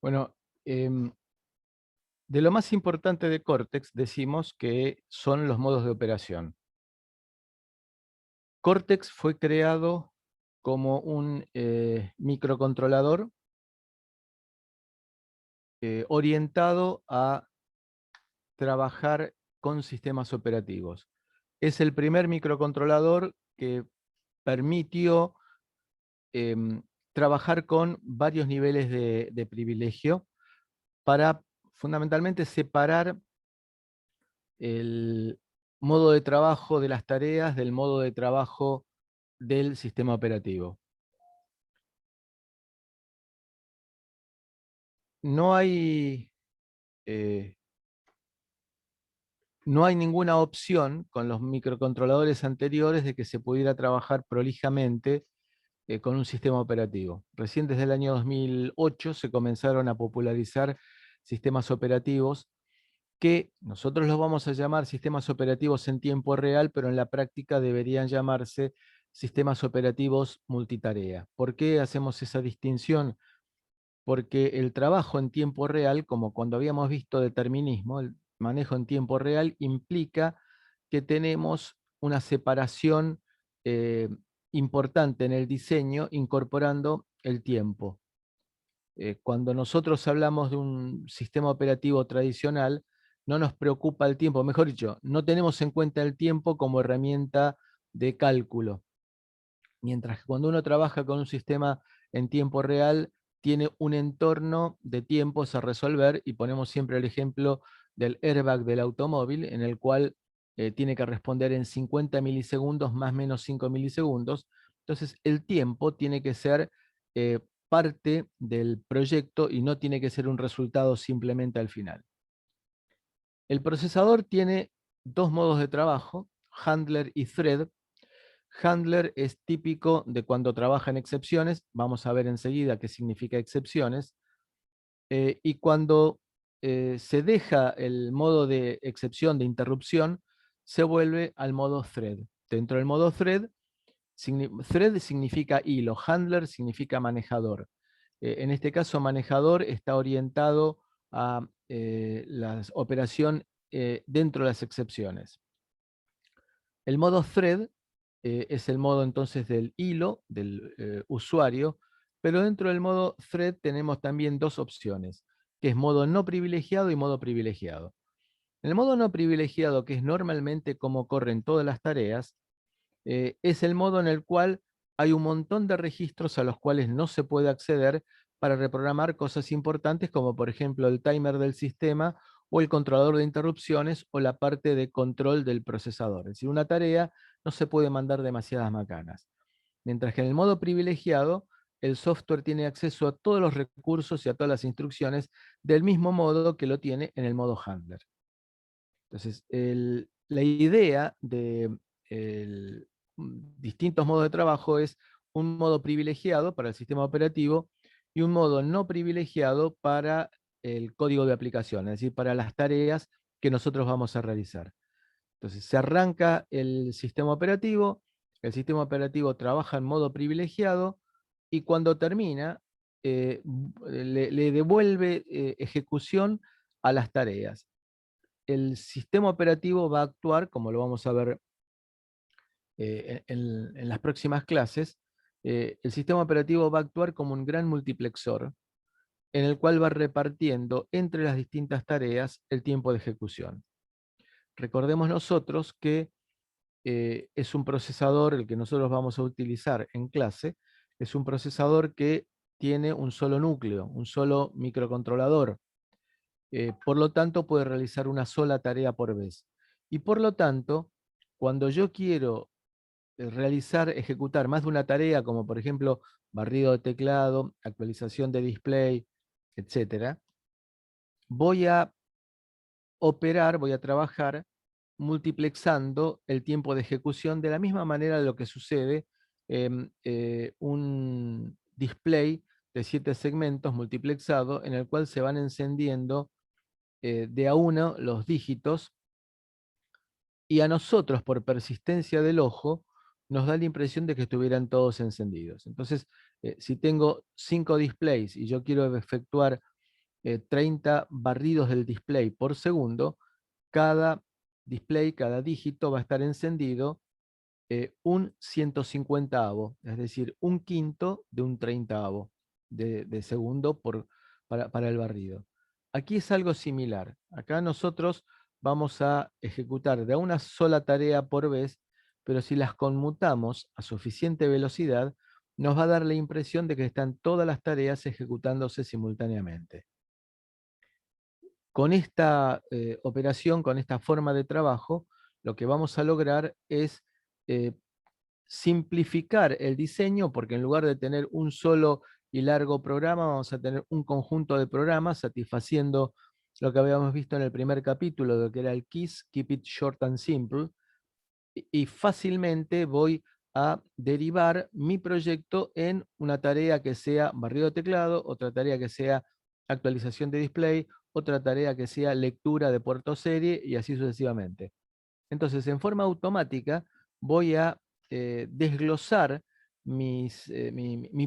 Bueno, de lo más importante de Cortex decimos que son los modos de operación. Cortex fue creado como un microcontrolador orientado a trabajar con sistemas operativos. Es el primer microcontrolador que permitió trabajar con varios niveles de privilegio para fundamentalmente separar el modo de trabajo de las tareas del modo de trabajo del sistema operativo. No hay, eh, no hay ninguna opción con los microcontroladores anteriores de que se pudiera trabajar prolijamente con un sistema operativo. Recién desde el año 2008 se comenzaron a popularizar sistemas operativos que nosotros los vamos a llamar sistemas operativos en tiempo real, pero en la práctica deberían llamarse sistemas operativos multitarea. ¿Por qué hacemos esa distinción? Porque el trabajo en tiempo real, como cuando habíamos visto determinismo, el manejo en tiempo real implica que tenemos una separación eh, importante en el diseño incorporando el tiempo. Cuando nosotros hablamos de un sistema operativo tradicional, no nos preocupa el tiempo, mejor dicho, no tenemos en cuenta el tiempo como herramienta de cálculo. Mientras que cuando uno trabaja con un sistema en tiempo real, tiene un entorno de tiempos a resolver, y ponemos siempre el ejemplo del airbag del automóvil, en el cual tiene que responder en 50 milisegundos más o menos 5 milisegundos. Entonces el tiempo tiene que ser eh, parte del proyecto y no tiene que ser un resultado simplemente al final. El procesador tiene dos modos de trabajo, handler y thread. Handler es típico de cuando trabaja en excepciones, vamos a ver enseguida qué significa excepciones, y cuando se deja el modo de excepción, de interrupción, se vuelve al modo thread. Dentro del modo thread, thread significa hilo, handler significa manejador. En este caso, manejador está orientado a la operación dentro de las excepciones. El modo thread es el modo entonces del hilo del usuario, pero dentro del modo thread tenemos también dos opciones, que es modo no privilegiado y modo privilegiado. En el modo no privilegiado, que es normalmente como corren todas las tareas, es el modo en el cual hay un montón de registros a los cuales no se puede acceder para reprogramar cosas importantes, como por ejemplo el timer del sistema o el controlador de interrupciones o la parte de control del procesador. Es decir, una tarea no se puede mandar demasiadas macanas. Mientras que en el modo privilegiado, el software tiene acceso a todos los recursos y a todas las instrucciones del mismo modo que lo tiene en el modo handler. Entonces, la idea de distintos modos de trabajo es un modo privilegiado para el sistema operativo y un modo no privilegiado para el código de aplicación, es decir, para las tareas que nosotros vamos a realizar. Entonces, se arranca el sistema operativo trabaja en modo privilegiado y cuando termina, le devuelve ejecución a las tareas. El sistema operativo va a actuar, como lo vamos a ver en las próximas clases, el sistema operativo va a actuar como un gran multiplexor en el cual va repartiendo entre las distintas tareas el tiempo de ejecución. Recordemos nosotros que es un procesador, el que nosotros vamos a utilizar en clase, es un procesador que tiene un solo núcleo, un solo microcontrolador. Por lo tanto, puede realizar una sola tarea por vez. Y por lo tanto, cuando yo quiero ejecutar más de una tarea, como por ejemplo barrido de teclado, actualización de display, etcétera, voy a voy a trabajar multiplexando el tiempo de ejecución de la misma manera de lo que sucede en un display de 7 segmentos multiplexado en el cual se van encendiendo de a uno los dígitos, y a nosotros, por persistencia del ojo, nos da la impresión de que estuvieran todos encendidos. Entonces, si tengo 5 displays y yo quiero efectuar 30 barridos del display por segundo, cada display, cada dígito va a estar encendido un 150avo, es decir, un quinto de un 30avo de segundo para el barrido. Aquí es algo similar. Acá nosotros vamos a ejecutar de una sola tarea por vez, pero si las conmutamos a suficiente velocidad, nos va a dar la impresión de que están todas las tareas ejecutándose simultáneamente. Con esta operación, con esta forma de trabajo, lo que vamos a lograr es eh, simplificar el diseño, porque en lugar de tener un solo y largo programa, vamos a tener un conjunto de programas satisfaciendo lo que habíamos visto en el primer capítulo, de lo que era el KISS, Keep It Short and Simple, y fácilmente voy a derivar mi proyecto en una tarea que sea barrido de teclado, otra tarea que sea actualización de display, otra tarea que sea lectura de puerto serie y así sucesivamente. Entonces, en forma automática, voy a desglosar mi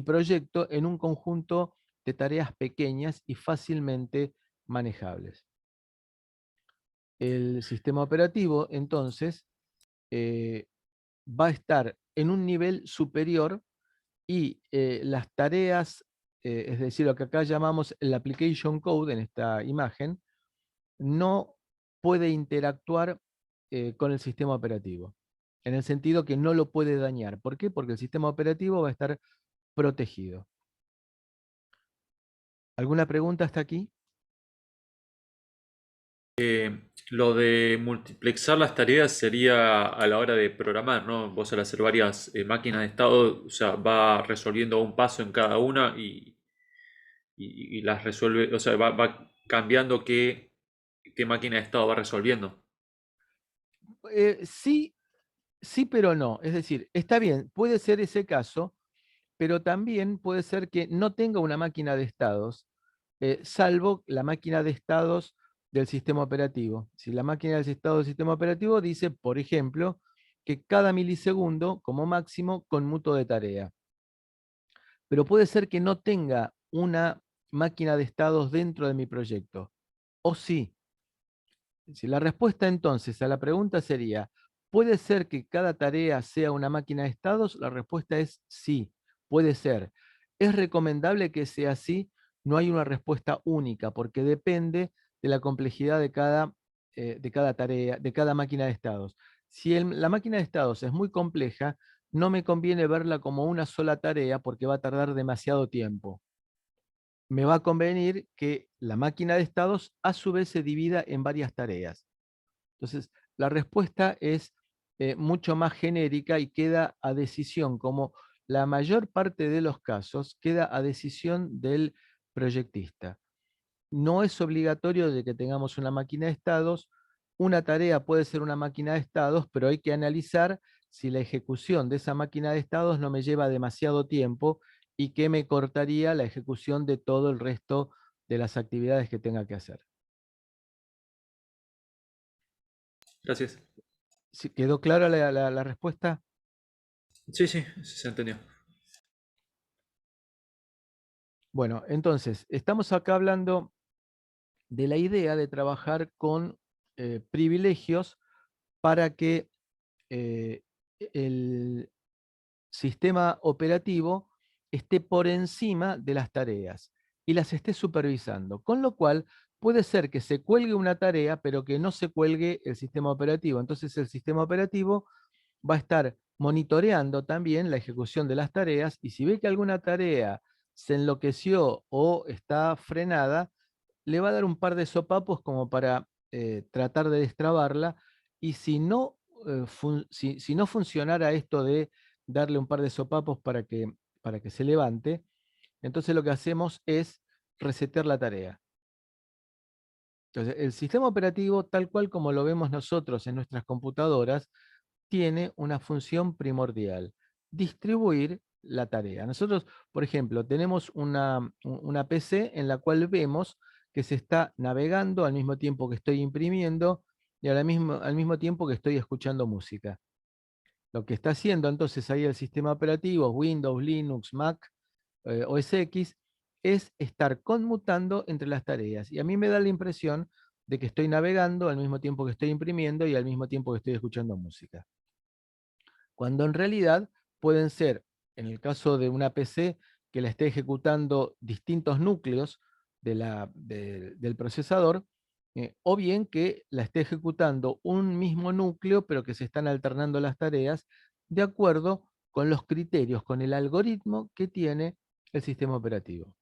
proyecto en un conjunto de tareas pequeñas y fácilmente manejables. El sistema operativo, entonces, va a estar en un nivel superior y las tareas, es decir, lo que acá llamamos el application code en esta imagen, no puede interactuar con el sistema operativo, en el sentido que no lo puede dañar. ¿Por qué? Porque el sistema operativo va a estar protegido. ¿Alguna pregunta hasta aquí? Lo de multiplexar las tareas sería a la hora de programar, ¿no? Vos al hacer varias máquinas de estado, o sea, va resolviendo un paso en cada una y las resuelve, o sea, va cambiando qué máquina de estado va resolviendo. Sí, sí, pero no. Es decir, está bien, puede ser ese caso, pero también puede ser que no tenga una máquina de estados, salvo la máquina de estados del sistema operativo. Si la máquina de estados del sistema operativo dice, por ejemplo, que cada milisegundo, como máximo, conmuto de tarea. Pero puede ser que no tenga una máquina de estados dentro de mi proyecto. O sí. Si la respuesta entonces a la pregunta sería, ¿puede ser que cada tarea sea una máquina de estados? La respuesta es sí, puede ser. ¿Es recomendable que sea así? No hay una respuesta única, porque depende de la complejidad de cada tarea, de cada máquina de estados. Si la máquina de estados es muy compleja, no me conviene verla como una sola tarea porque va a tardar demasiado tiempo. Me va a convenir que la máquina de estados a su vez se divida en varias tareas. Entonces, la respuesta es mucho más genérica y queda a decisión, como la mayor parte de los casos, queda a decisión del proyectista. No es obligatorio de que tengamos una máquina de estados. Una tarea puede ser una máquina de estados, pero hay que analizar si la ejecución de esa máquina de estados no me lleva demasiado tiempo y que me cortaría la ejecución de todo el resto de las actividades que tenga que hacer. Gracias. ¿Quedó clara la respuesta? Sí, sí, se entendió. Bueno, entonces, estamos acá hablando de la idea de trabajar con privilegios para que eh, el sistema operativo esté por encima de las tareas y las esté supervisando. Con lo cual, puede ser que se cuelgue una tarea, pero que no se cuelgue el sistema operativo. Entonces, el sistema operativo va a estar monitoreando también la ejecución de las tareas y si ve que alguna tarea se enloqueció o está frenada, le va a dar un par de sopapos como para tratar de destrabarla y si no funcionara esto de darle un par de sopapos para que se levante, entonces lo que hacemos es resetear la tarea. Entonces, el sistema operativo, tal cual como lo vemos nosotros en nuestras computadoras, tiene una función primordial, distribuir la tarea. Nosotros, por ejemplo, tenemos una PC en la cual vemos que se está navegando al mismo tiempo que estoy imprimiendo y al mismo tiempo que estoy escuchando música. Lo que está haciendo entonces ahí el sistema operativo, Windows, Linux, Mac, OS X, es estar conmutando entre las tareas. Y a mí me da la impresión de que estoy navegando al mismo tiempo que estoy imprimiendo y al mismo tiempo que estoy escuchando música. Cuando en realidad pueden ser, en el caso de una PC que la esté ejecutando distintos núcleos del procesador, o bien que la esté ejecutando un mismo núcleo, pero que se están alternando las tareas de acuerdo con los criterios, con el algoritmo que tiene el sistema operativo.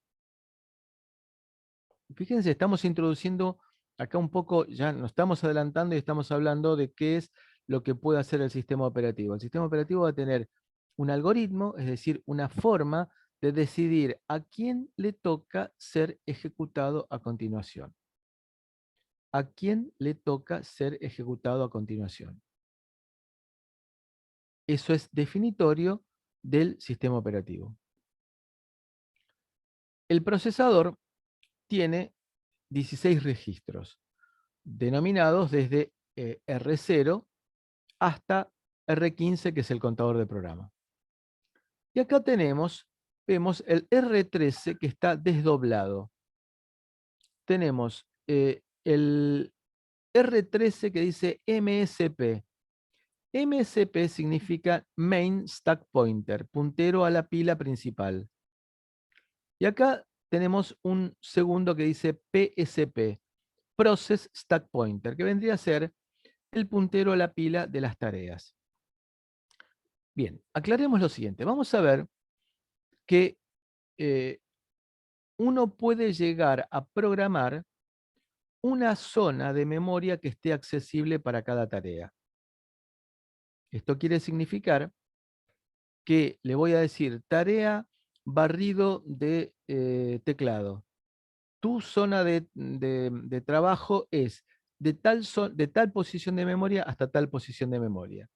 Fíjense, estamos introduciendo acá un poco, ya nos estamos adelantando y estamos hablando de qué es lo que puede hacer el sistema operativo. El sistema operativo va a tener un algoritmo, es decir, una forma de decidir a quién le toca ser ejecutado a continuación. ¿A quién le toca ser ejecutado a continuación? Eso es definitorio del sistema operativo. El procesador tiene 16 registros, denominados desde R0 hasta R15, que es el contador de programa. Y acá vemos el R13 que está desdoblado. Tenemos el R13 que dice MSP. MSP significa Main Stack Pointer, puntero a la pila principal. Y acá tenemos un segundo que dice PSP, Process Stack Pointer, que vendría a ser el puntero a la pila de las tareas. Bien, aclaremos lo siguiente. Vamos a ver que uno puede llegar a programar una zona de memoria que esté accesible para cada tarea. Esto quiere significar que le voy a decir tarea barrido de teclado. Tu zona de trabajo es de tal posición de memoria hasta tal posición de memoria.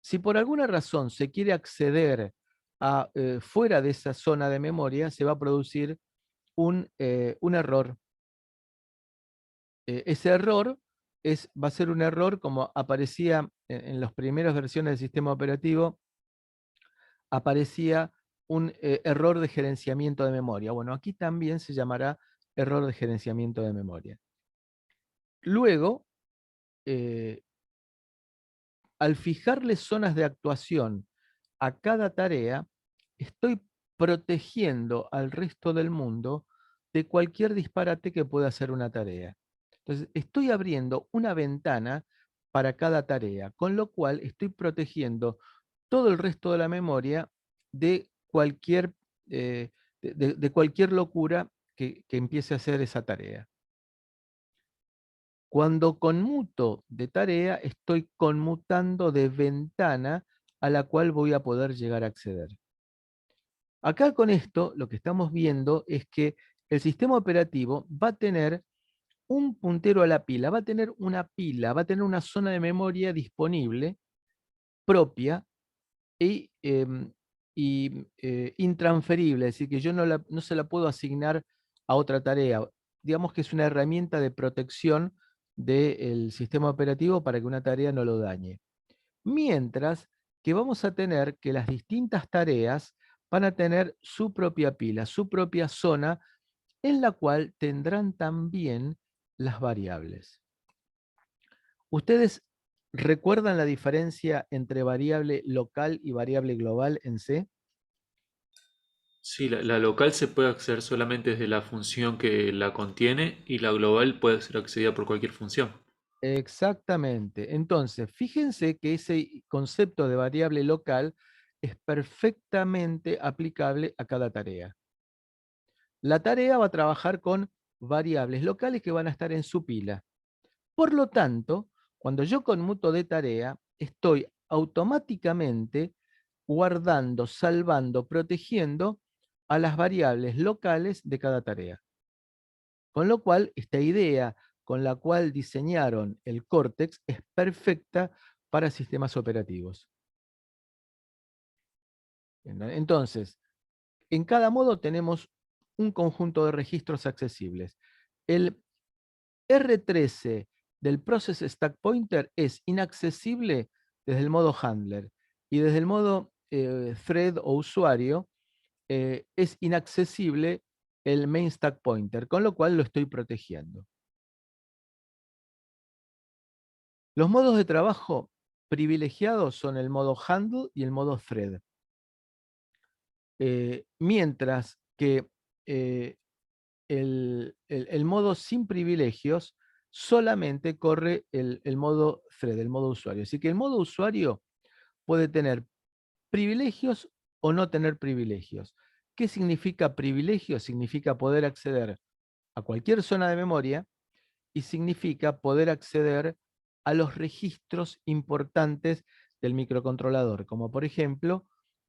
Si por alguna razón se quiere acceder a fuera de esa zona de memoria, se va a producir un error. Ese error va a ser un error como aparecía en las primeras versiones del sistema operativo, aparecía un error de gerenciamiento de memoria. Bueno, aquí también se llamará error de gerenciamiento de memoria. Luego, al fijarle zonas de actuación a cada tarea, estoy protegiendo al resto del mundo de cualquier disparate que pueda hacer una tarea. Entonces, estoy abriendo una ventana para cada tarea, con lo cual estoy protegiendo todo el resto de la memoria de cualquier, de cualquier locura que empiece a hacer esa tarea. Cuando conmuto de tarea, estoy conmutando de ventana a la cual voy a poder llegar a acceder. Acá con esto, lo que estamos viendo es que el sistema operativo va a tener un puntero a la pila, va a tener una pila, va a tener una zona de memoria disponible propia intransferible, es decir, que yo no se la puedo asignar a otra tarea. Digamos que es una herramienta de protección del sistema operativo para que una tarea no lo dañe. Mientras que vamos a tener que las distintas tareas van a tener su propia pila, su propia zona, en la cual tendrán también las variables. ¿Ustedes recuerdan la diferencia entre variable local y variable global en C? Sí, la local se puede acceder solamente desde la función que la contiene y la global puede ser accedida por cualquier función. Exactamente. Entonces, fíjense que ese concepto de variable local es perfectamente aplicable a cada tarea. La tarea va a trabajar con variables locales que van a estar en su pila. Por lo tanto, cuando yo conmuto de tarea, estoy automáticamente guardando, salvando, protegiendo a las variables locales de cada tarea. Con lo cual, esta idea con la cual diseñaron el Cortex es perfecta para sistemas operativos. Entonces, en cada modo tenemos un conjunto de registros accesibles. El R13 del Process Stack Pointer es inaccesible desde el modo handler y desde el modo thread o usuario es inaccesible el main stack pointer, con lo cual lo estoy protegiendo. Los modos de trabajo privilegiados son el modo handle y el modo thread. Mientras que el modo sin privilegios solamente corre el modo thread, el modo usuario. Así que el modo usuario puede tener privilegios o no tener privilegios. ¿Qué significa privilegio? Significa poder acceder a cualquier zona de memoria y significa poder acceder a los registros importantes del microcontrolador, como por ejemplo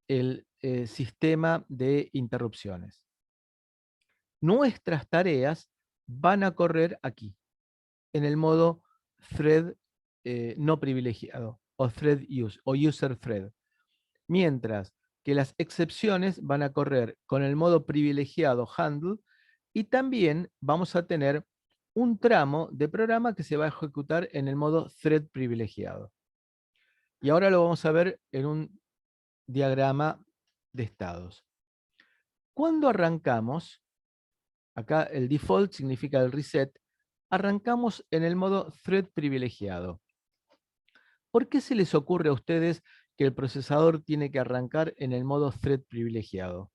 el sistema de interrupciones. Nuestras tareas van a correr aquí, en el modo thread no privilegiado, o thread use, o user thread. Mientras que las excepciones van a correr con el modo privilegiado handle, y también vamos a tener un tramo de programa que se va a ejecutar en el modo thread privilegiado. Y ahora lo vamos a ver en un diagrama de estados. Cuando arrancamos, acá el default significa el reset, arrancamos en el modo thread privilegiado. ¿Por qué se les ocurre a ustedes que el procesador tiene que arrancar en el modo thread privilegiado?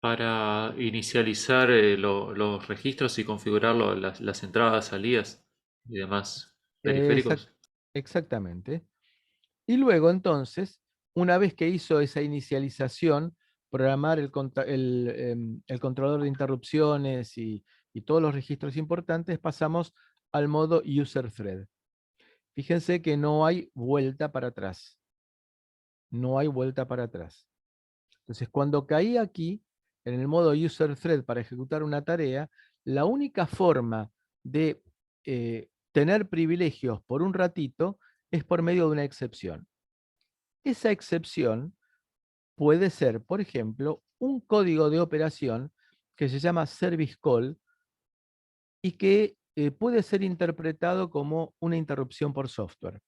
Para inicializar los registros y configurar las entradas, salidas y demás Exact- periféricos. Exactamente. Y luego entonces, una vez que hizo esa inicialización, programar el controlador de interrupciones y todos los registros importantes, pasamos al modo user thread. Fíjense que no hay vuelta para atrás. No hay vuelta para atrás. Entonces, cuando caí aquí, en el modo user thread para ejecutar una tarea, la única forma de tener privilegios por un ratito es por medio de una excepción. Esa excepción puede ser, por ejemplo, un código de operación que se llama service call y que puede ser interpretado como una interrupción por software.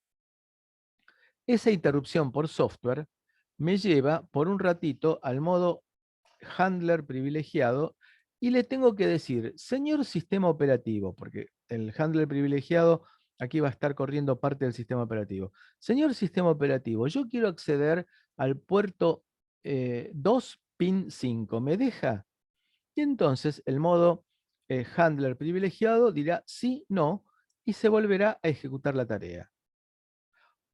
Esa interrupción por software me lleva por un ratito al modo handler privilegiado y le tengo que decir, señor sistema operativo, porque el handler privilegiado aquí va a estar corriendo parte del sistema operativo. Señor sistema operativo, yo quiero acceder al puerto 2 pin 5, ¿me deja? Y entonces el modo handler privilegiado dirá sí, no, y se volverá a ejecutar la tarea.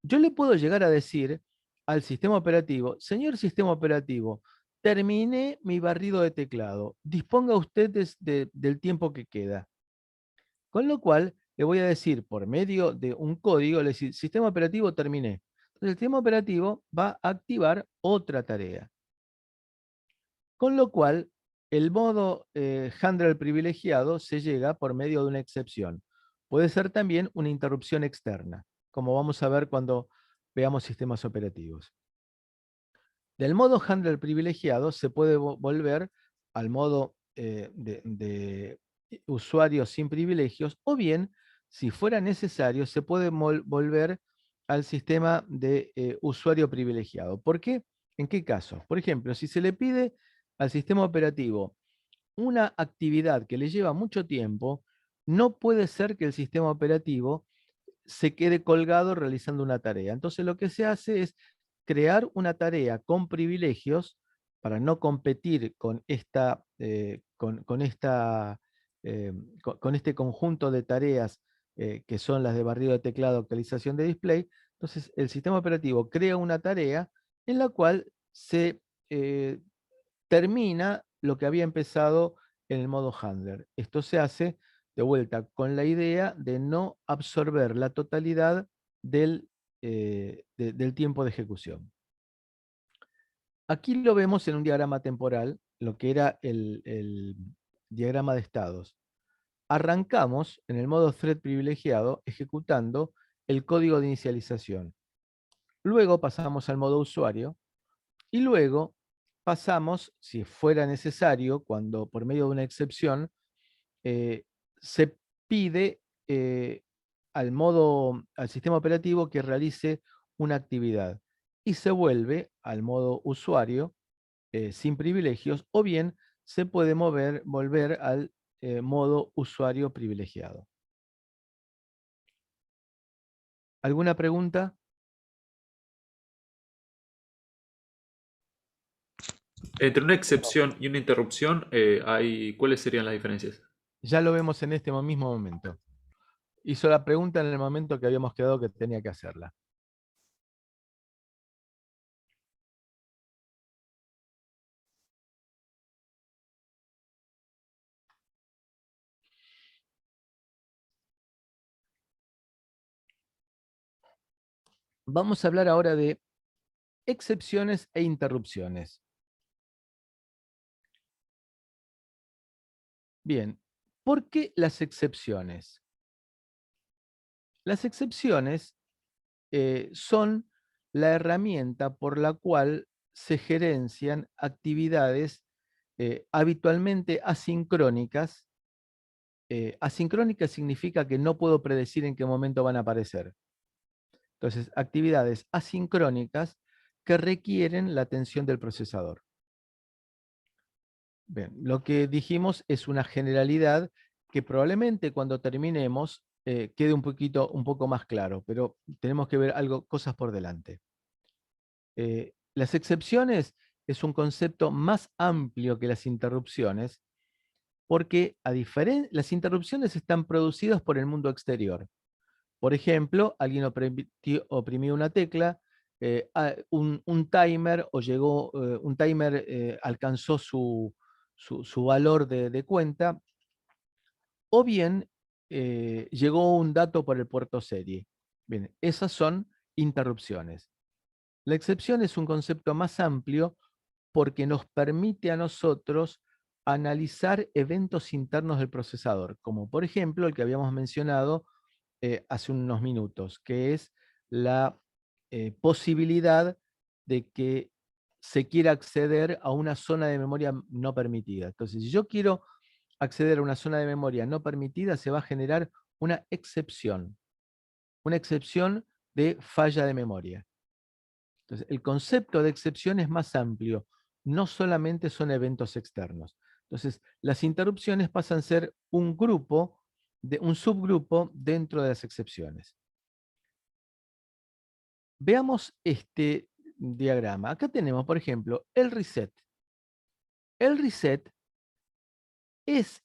Yo le puedo llegar a decir al sistema operativo, señor sistema operativo, terminé mi barrido de teclado, disponga usted del tiempo que queda. Con lo cual, le voy a decir por medio de un código, le decir, sistema operativo terminé. Entonces, el sistema operativo va a activar otra tarea. Con lo cual, el modo handler privilegiado se llega por medio de una excepción. Puede ser también una interrupción externa, como vamos a ver cuando veamos sistemas operativos. Del modo handler privilegiado se puede volver al modo de usuario sin privilegios, o bien, si fuera necesario, se puede volver al sistema de usuario privilegiado. ¿Por qué? ¿En qué caso? Por ejemplo, si se le pide al sistema operativo una actividad que le lleva mucho tiempo, no puede ser que el sistema operativo se quede colgado realizando una tarea. Entonces lo que se hace es crear una tarea con privilegios para no competir con con este conjunto de tareas que son las de barrido de teclado, actualización de display. Entonces el sistema operativo crea una tarea en la cual se termina lo que había empezado en el modo handler. Esto se hace de vuelta con la idea de no absorber la totalidad del tiempo de ejecución. Aquí lo vemos en un diagrama temporal, lo que era el diagrama de estados. Arrancamos en el modo thread privilegiado ejecutando el código de inicialización. Luego pasamos al modo usuario y luego pasamos, si fuera necesario, cuando por medio de una excepción, se pide al sistema operativo que realice una actividad y se vuelve al modo usuario sin privilegios, o bien se puede volver al modo usuario privilegiado. ¿Alguna pregunta? Entre una excepción y una interrupción, ¿cuáles serían las diferencias? Ya lo vemos en este mismo momento. Hizo la pregunta en el momento que habíamos quedado que tenía que hacerla. Vamos a hablar ahora de excepciones e interrupciones. Bien, ¿por qué las excepciones? Las excepciones son la herramienta por la cual se gerencian actividades habitualmente asincrónicas. Asincrónica significa que no puedo predecir en qué momento van a aparecer. Entonces, actividades asincrónicas que requieren la atención del procesador. Bien, lo que dijimos es una generalidad que probablemente cuando terminemos quede un poco más claro, pero tenemos que ver cosas por delante. Las excepciones es un concepto más amplio que las interrupciones, porque las interrupciones están producidas por el mundo exterior. Por ejemplo, alguien oprimió una tecla, un timer o llegó, un timer alcanzó su valor de cuenta, o bien llegó un dato por el puerto serie. Bien, esas son interrupciones. La excepción es un concepto más amplio porque nos permite a nosotros analizar eventos internos del procesador, como por ejemplo el que habíamos mencionado hace unos minutos, que es la posibilidad de que se quiera acceder a una zona de memoria no permitida. Entonces, si yo quiero acceder a una zona de memoria no permitida, se va a generar una excepción de falla de memoria. Entonces, el concepto de excepción es más amplio, no solamente son eventos externos. Entonces, las interrupciones pasan a ser un subgrupo dentro de las excepciones. Veamos este diagrama. Acá tenemos, por ejemplo, el reset. El reset es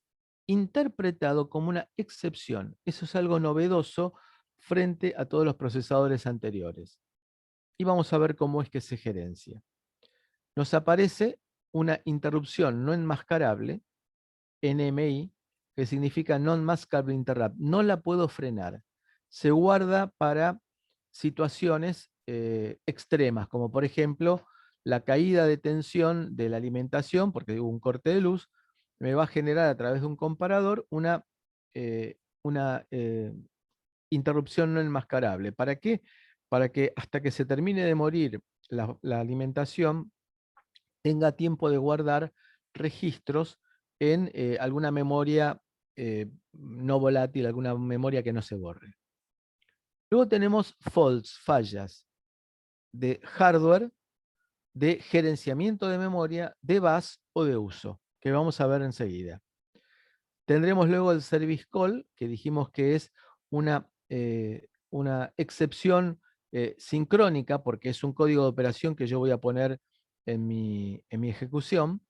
interpretado como una excepción. Eso es algo novedoso frente a todos los procesadores anteriores. Y vamos a ver cómo es que se gerencia. Nos aparece una interrupción no enmascarable, NMI, que significa Non-Maskable Interrupt. No la puedo frenar. Se guarda para situaciones extremas, como por ejemplo la caída de tensión de la alimentación, porque hubo un corte de luz, me va a generar a través de un comparador una interrupción no enmascarable. ¿Para qué? Para que hasta que se termine de morir la alimentación, tenga tiempo de guardar registros en alguna memoria no volátil, alguna memoria que no se borre. Luego tenemos faults, fallas de hardware, de gerenciamiento de memoria, de bus o de uso, que vamos a ver enseguida. Tendremos luego el service call, que dijimos que es una excepción sincrónica, porque es un código de operación que yo voy a poner en mi ejecución.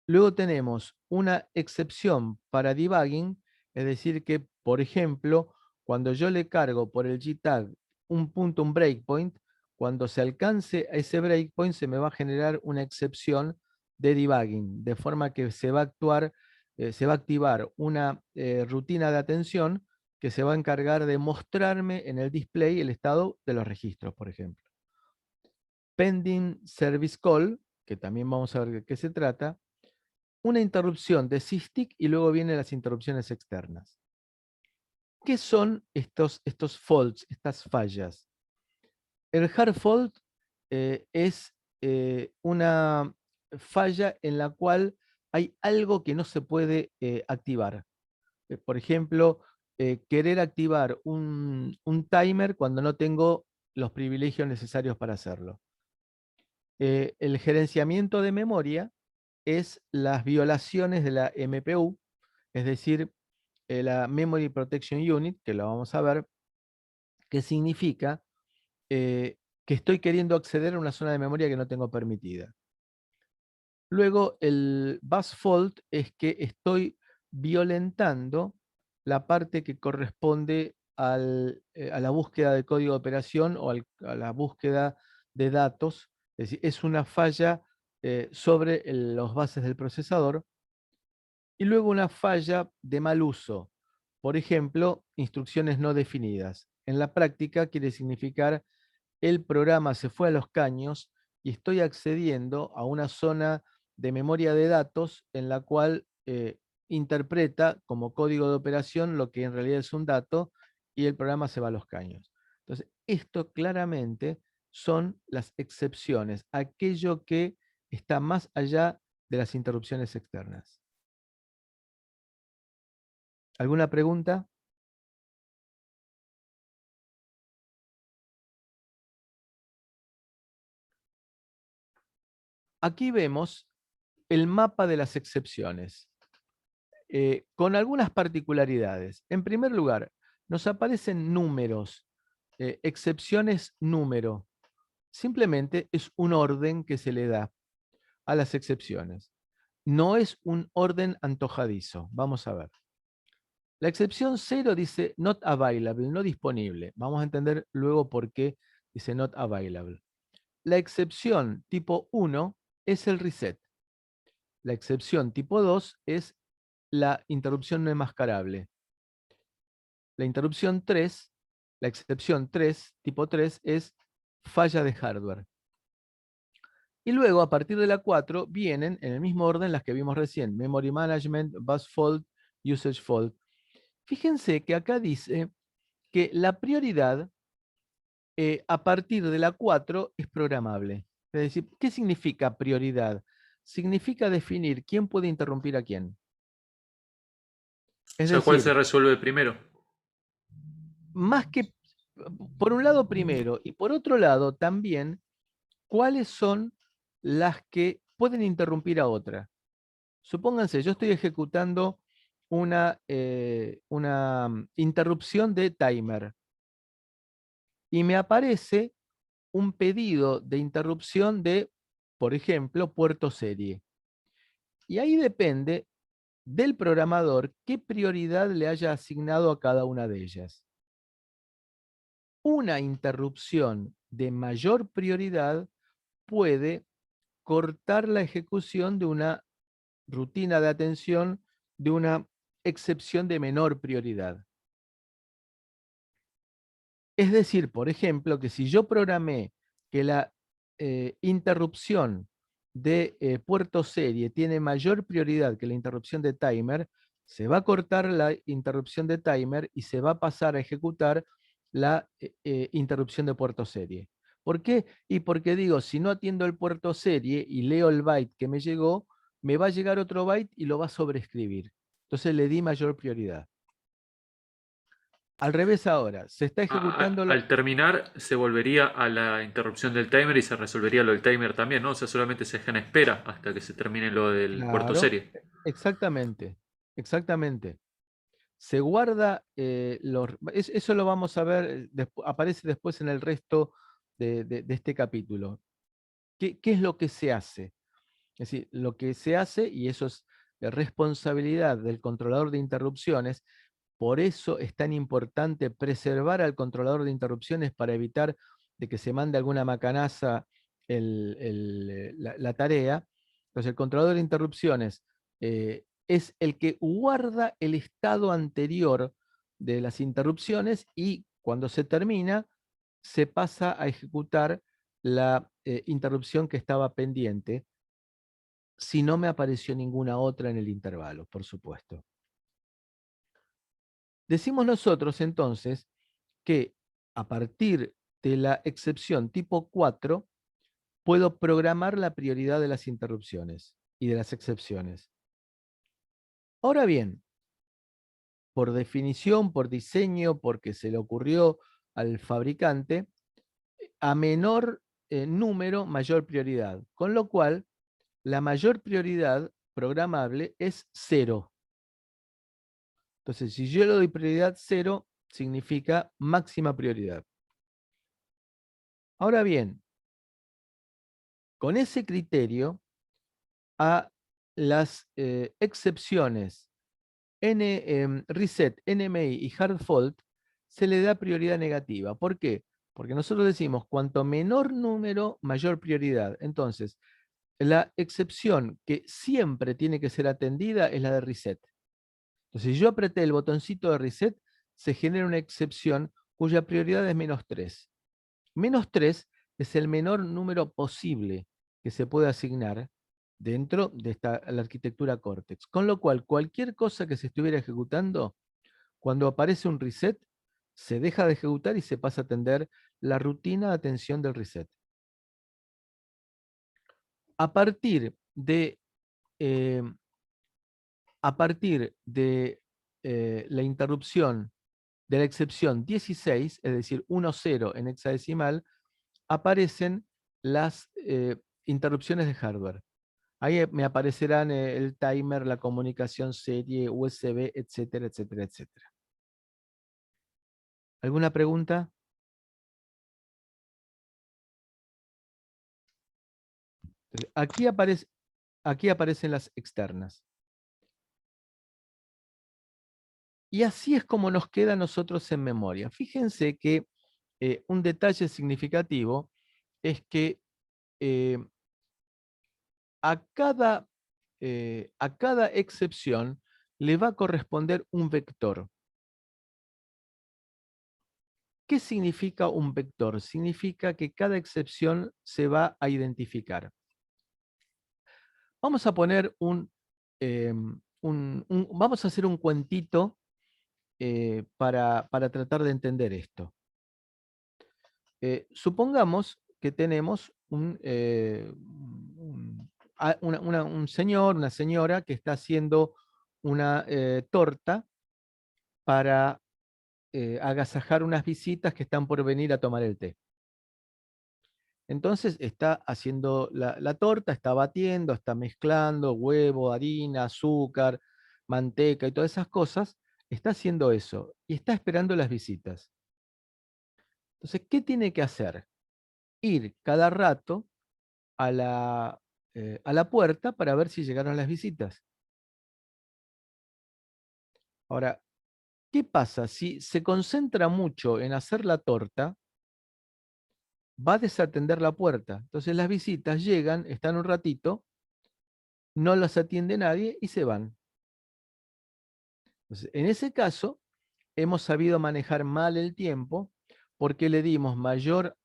Luego tenemos una excepción para debugging, es decir que, por ejemplo, cuando yo le cargo por el GTAG un breakpoint, cuando se alcance a ese breakpoint se me va a generar una excepción de debugging, de forma que se va a activar una rutina de atención que se va a encargar de mostrarme en el display el estado de los registros, por ejemplo. Pending Service Call, que también vamos a ver de qué se trata, una interrupción de SysTick y luego vienen las interrupciones externas. ¿Qué son estos faults, estas fallas? El hard fault es una falla en la cual hay algo que no se puede activar. Por ejemplo, querer activar un timer cuando no tengo los privilegios necesarios para hacerlo. El gerenciamiento de memoria es las violaciones de la MPU, es decir, la Memory Protection Unit, que lo vamos a ver, que significa que estoy queriendo acceder a una zona de memoria que no tengo permitida. Luego, el bus fault es que estoy violentando la parte que corresponde a la búsqueda de código de operación o a la búsqueda de datos. Es decir, es una falla sobre los bases del procesador. Y luego una falla de mal uso. Por ejemplo, instrucciones no definidas. En la práctica quiere significar el programa se fue a los caños y estoy accediendo a una zona de memoria de datos en la cual interpreta como código de operación lo que en realidad es un dato y el programa se va a los caños. Entonces, esto claramente son las excepciones, aquello que está más allá de las interrupciones externas. ¿Alguna pregunta? Aquí vemos el mapa de las excepciones, con algunas particularidades. En primer lugar, nos aparecen números, excepciones número. Simplemente es un orden que se le da a las excepciones. No es un orden antojadizo. Vamos a ver. La excepción 0 dice not available, no disponible. Vamos a entender luego por qué dice not available. La excepción tipo 1 es el reset. La excepción tipo 2 es la interrupción no enmascarable. La interrupción 3, la excepción 3, tipo 3, es falla de hardware. Y luego, a partir de la 4, vienen en el mismo orden las que vimos recién: Memory Management, Bus Fault, Usage Fault. Fíjense que acá dice que la prioridad a partir de la 4 es programable. Es decir, ¿qué significa prioridad? Significa definir quién puede interrumpir a quién. O Es sea, ¿cuál se decir, resuelve primero? más que, por un lado primero, y por otro lado también, cuáles son las que pueden interrumpir a otra. Supónganse, yo estoy ejecutando una interrupción de timer y me aparece un pedido de interrupción de, por ejemplo, puerto serie. Y ahí depende del programador qué prioridad le haya asignado a cada una de ellas. Una interrupción de mayor prioridad puede cortar la ejecución de una rutina de atención de una excepción de menor prioridad. Es decir, por ejemplo, que si yo programé que la interrupción de puerto serie tiene mayor prioridad que la interrupción de timer, se va a cortar la interrupción de timer y se va a pasar a ejecutar la interrupción de puerto serie. ¿Por qué? Y porque digo, si no atiendo el puerto serie y leo el byte que me llegó, me va a llegar otro byte y lo va a sobreescribir. Entonces le di mayor prioridad. Al revés ahora, se está ejecutando Al terminar, se volvería a la interrupción del timer y se resolvería lo del timer también, ¿no? O sea, solamente se deja en espera hasta que se termine lo del puerto Claro, serie. exactamente, exactamente. Se guarda, eso lo vamos a ver, aparece después en el resto de este capítulo. ¿Qué es lo que se hace? Es decir, lo que se hace, y eso es responsabilidad del controlador de interrupciones, por eso es tan importante preservar al controlador de interrupciones para evitar de que se mande alguna macanaza la tarea. Entonces, el controlador de interrupciones es el que guarda el estado anterior de las interrupciones y cuando se termina, se pasa a ejecutar la interrupción que estaba pendiente, si no me apareció ninguna otra en el intervalo, por supuesto. Decimos nosotros entonces que a partir de la excepción tipo 4, puedo programar la prioridad de las interrupciones y de las excepciones. Ahora bien, por definición, por diseño, porque se le ocurrió al fabricante, a menor número, mayor prioridad. Con lo cual, la mayor prioridad programable es 0. Entonces, si yo le doy prioridad 0, significa máxima prioridad. Ahora bien, con ese criterio, a las excepciones reset, NMI y hard fault se le da prioridad negativa. ¿Por qué? Porque nosotros decimos, cuanto menor número, mayor prioridad. Entonces, la excepción que siempre tiene que ser atendida es la de reset. Entonces, si yo apreté el botoncito de reset, se genera una excepción cuya prioridad es -3. -3 es el menor número posible que se puede asignar dentro de la arquitectura Cortex. Con lo cual, cualquier cosa que se estuviera ejecutando, cuando aparece un reset, se deja de ejecutar y se pasa a atender la rutina de atención del reset. A partir de, eh, la interrupción de la excepción 16, es decir, 1,0 en hexadecimal, aparecen las interrupciones de hardware. Ahí me aparecerán el timer, la comunicación serie, USB, etcétera, etcétera, etcétera. ¿Alguna pregunta? Entonces, aquí aparecen las externas. Y así es como nos queda a nosotros en memoria. Fíjense que un detalle significativo es que eh, a cada excepción le va a corresponder un vector. ¿Qué significa un vector? Significa que cada excepción se va a identificar. Vamos a poner vamos a hacer un cuentito para tratar de entender esto. Supongamos que tenemos un señor, una señora que está haciendo una torta para agasajar unas visitas que están por venir a tomar el té. Entonces está haciendo la torta, está batiendo, está mezclando huevo, harina, azúcar, manteca y todas esas cosas. Está haciendo eso y está esperando las visitas. Entonces, ¿qué tiene que hacer? Ir cada rato a la puerta para ver si llegaron las visitas. Ahora, ¿qué pasa? Si se concentra mucho en hacer la torta, va a desatender la puerta. Entonces las visitas llegan, están un ratito, no las atiende nadie y se van. Entonces, en ese caso, hemos sabido manejar mal el tiempo porque le dimos mayor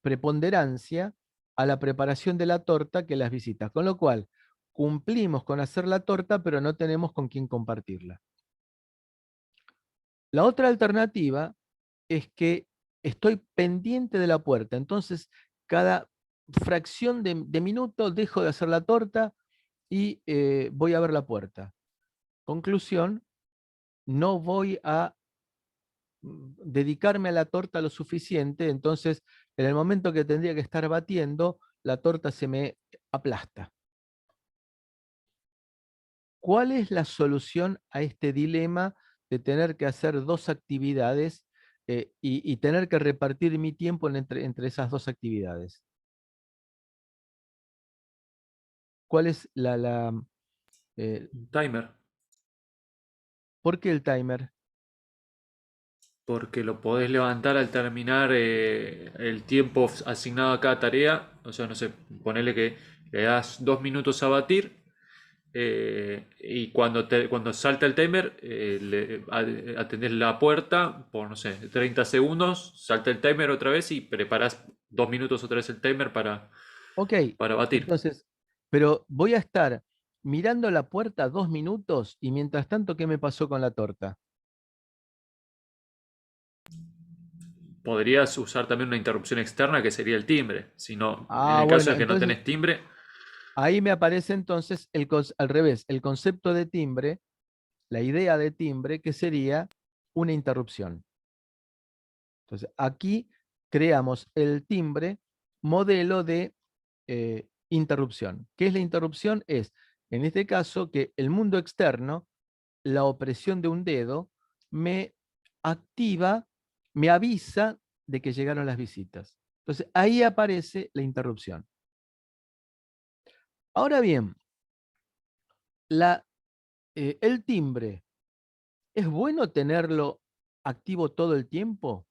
preponderancia a la preparación de la torta que las visitas. Con lo cual, cumplimos con hacer la torta, pero no tenemos con quién compartirla. La otra alternativa es que estoy pendiente de la puerta. Entonces, cada fracción de minuto dejo de hacer la torta y voy a ver la puerta. Conclusión, no voy a dedicarme a la torta lo suficiente, entonces en el momento que tendría que estar batiendo, la torta se me aplasta. ¿Cuál es la solución a este dilema de tener que hacer dos actividades y tener que repartir mi tiempo entre esas dos actividades? ¿Cuál es Timer, ¿por qué el timer? porque lo podés levantar al terminar el tiempo asignado a cada tarea. O sea, no sé, ponele que le das 2 minutos a batir y cuando salta el timer, atendés la puerta por, no sé, 30 segundos, salta el timer otra vez y preparas 2 minutos otra vez el timer Ok, para batir. entonces, pero voy a estar mirando la puerta 2 minutos y mientras tanto, ¿qué me pasó con la torta? Podrías usar también una interrupción externa que sería el timbre. Si no, en Ah, el caso bueno, de que no entonces tenés timbre, ahí me aparece entonces al revés, el concepto de timbre, la idea de timbre, que sería una interrupción. Entonces, aquí creamos el timbre modelo de interrupción. ¿Qué es la interrupción? Es, en este caso, que el mundo externo, la opresión de un dedo, me activa, me avisa de que llegaron las visitas. Entonces, ahí aparece la interrupción. Ahora bien, el timbre, ¿es bueno tenerlo activo todo el tiempo?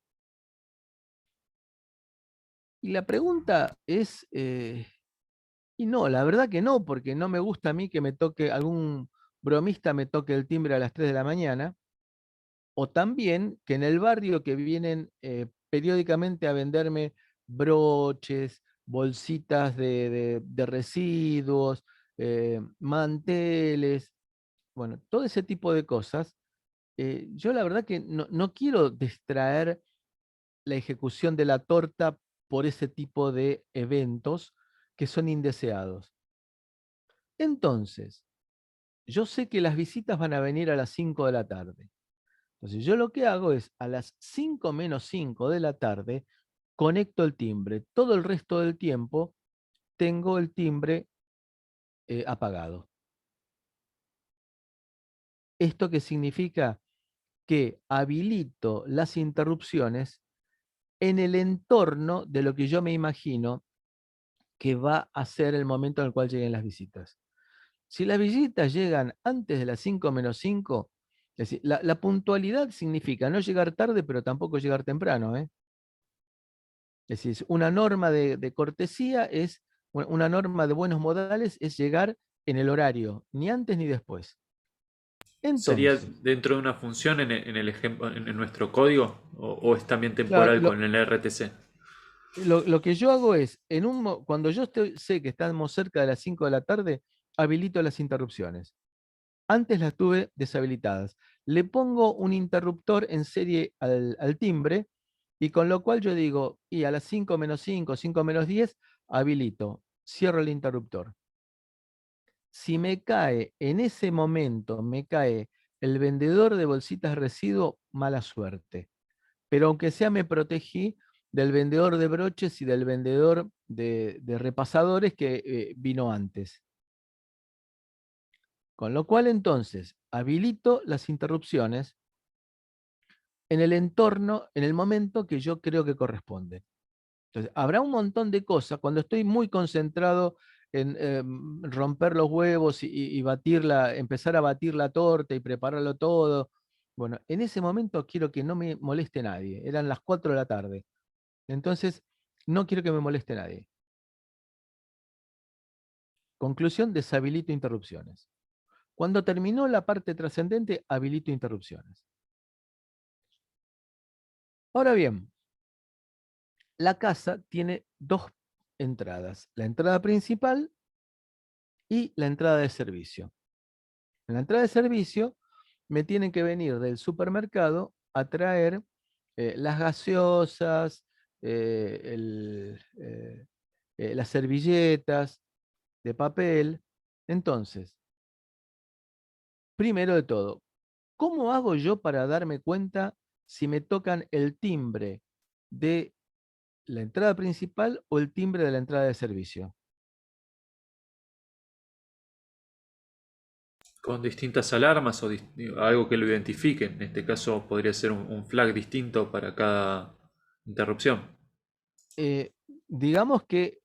Y la pregunta es, y no, la verdad que no, porque no me gusta a mí que me toque, algún bromista me toque el timbre a las 3 de la mañana, o también que en el barrio que vienen periódicamente a venderme broches, bolsitas de residuos, manteles, bueno, todo ese tipo de cosas. Yo la verdad que no quiero distraer la ejecución de la torta por ese tipo de eventos que son indeseados. Entonces, yo sé que las visitas van a venir a las 5 de la tarde. Entonces, yo lo que hago es a las 5 menos 5 de la tarde, conecto el timbre. Todo el resto del tiempo tengo el timbre apagado. ¿Esto qué significa? Que habilito las interrupciones en el entorno de lo que yo me imagino que va a ser el momento en el cual lleguen las visitas. Si las visitas llegan antes de las 5 menos 5, es decir, la puntualidad significa no llegar tarde, pero tampoco llegar temprano. Es decir, una norma de cortesía es, una norma de buenos modales es llegar en el horario, ni antes ni después. ¿Sería Entonces, dentro de una función en el ejemplo, en nuestro código? O es también claro, temporal con el RTC? lo que yo hago es, cuando yo sé que estamos cerca de las 5 de la tarde, habilito las interrupciones. Antes las tuve deshabilitadas. Le pongo un interruptor en serie al timbre, y con lo cual yo digo, y a las 5 menos 5, 5 menos 10, habilito, cierro el interruptor. Si me cae, en ese momento me cae el vendedor de bolsitas de residuo, mala suerte. Pero aunque sea me protegí del vendedor de broches y del vendedor de repasadores que vino antes. Con lo cual entonces habilito las interrupciones en el entorno, en el momento que yo creo que corresponde. Entonces, habrá un montón de cosas cuando estoy muy concentrado en romper los huevos y empezar a batir la torta y prepararlo todo. Bueno, en ese momento quiero que no me moleste nadie. Eran las 4 de la tarde. Entonces, no quiero que me moleste nadie. Conclusión, deshabilito interrupciones. Cuando terminó la parte trascendente, habilito interrupciones. Ahora bien, la casa tiene dos entradas, la entrada principal y la entrada de servicio. En la entrada de servicio me tienen que venir del supermercado a traer las gaseosas, las servilletas de papel. Entonces, primero de todo, ¿cómo hago yo para darme cuenta si me tocan el timbre de la entrada principal o el timbre de la entrada de servicio? Con distintas alarmas o algo que lo identifique. En este caso podría ser un flag distinto para cada interrupción. Eh, digamos que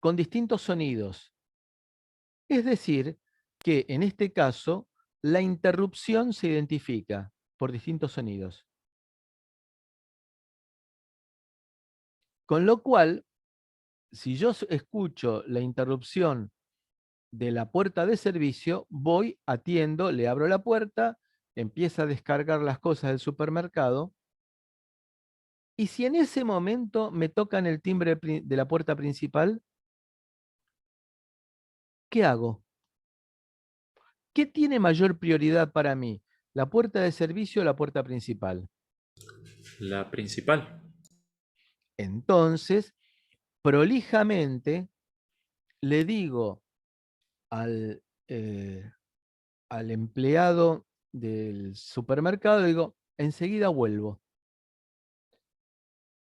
con distintos sonidos. Es decir, que en este caso la interrupción se identifica por distintos sonidos. Con lo cual, si yo escucho la interrupción de la puerta de servicio, voy, atiendo, le abro la puerta, empieza a descargar las cosas del supermercado, y si en ese momento me tocan el timbre de la puerta principal, ¿qué hago? ¿Qué tiene mayor prioridad para mí? ¿La puerta de servicio o la puerta principal? La principal. Entonces, prolijamente le digo al, al empleado del supermercado, le digo, enseguida vuelvo.